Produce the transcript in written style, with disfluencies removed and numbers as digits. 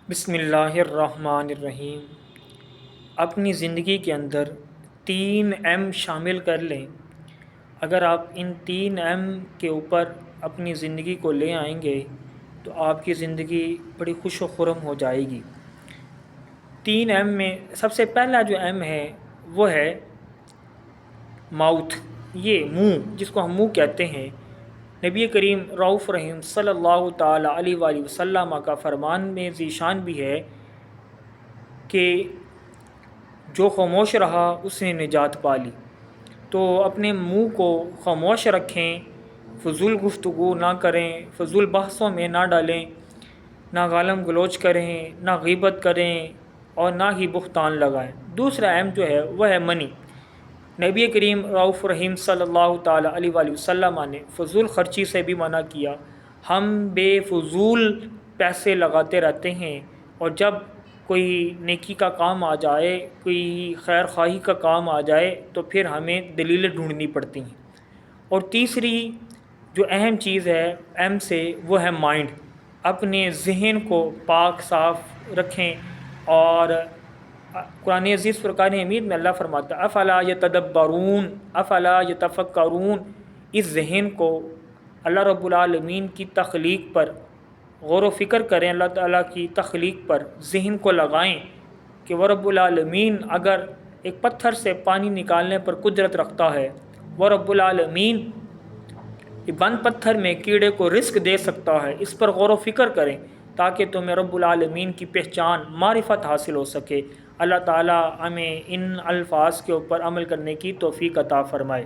بسم اللہ الرحمن الرحیم۔ اپنی زندگی کے اندر 3 ایم شامل کر لیں۔ اگر آپ ان 3 ایم کے اوپر اپنی زندگی کو لے آئیں گے تو آپ کی زندگی بڑی خوش و خرم ہو جائے گی۔ 3 ایم میں سب سے پہلا جو ایم ہے وہ ہے ماؤتھ، یہ منہ، جس کو ہم منہ کہتے ہیں۔ نبی کریم رؤوف رحیم صلی اللہ تعالیٰ علیہ وآلہ وسلم کا فرمان میں ذیشان بھی ہے کہ جو خاموش رہا اس نے نجات پا لی۔ تو اپنے منہ کو خاموش رکھیں، فضول گفتگو نہ کریں، فضول بحثوں میں نہ ڈالیں، نہ گالم گلوچ کریں، نہ غیبت کریں اور نہ ہی بہتان لگائیں۔ دوسرا ایم جو ہے وہ ہے منی۔ نبی کریم رؤوف رحیم صلی اللہ تعالیٰ علیہ وآلہ وسلم نے فضول خرچی سے بھی منع کیا۔ ہم بے فضول پیسے لگاتے رہتے ہیں، اور جب کوئی نیکی کا کام آ جائے، کوئی خیر خواہی کا کام آ جائے تو پھر ہمیں دلیلیں ڈھونڈنی پڑتی ہیں۔ اور تیسری جو اہم چیز ہے ایم سے، وہ ہے مائنڈ۔ اپنے ذہن کو پاک صاف رکھیں۔ اور قرآن عزیز فرقان حمید میں اللہ فرماتا ہے افلا یتدبرون افلا یتفکرون۔ اس ذہن کو اللہ رب العالمین کی تخلیق پر غور و فکر کریں، اللہ تعالیٰ کی تخلیق پر ذہن کو لگائیں کہ وہ رب العالمین اگر ایک پتھر سے پانی نکالنے پر قدرت رکھتا ہے، وہ رب العالمین بند پتھر میں کیڑے کو رزق دے سکتا ہے۔ اس پر غور و فکر کریں تاکہ تمہیں رب العالمین کی پہچان، معرفت حاصل ہو سکے۔ اللہ تعالیٰ ہمیں ان الفاظ کے اوپر عمل کرنے کی توفیق عطا فرمائے۔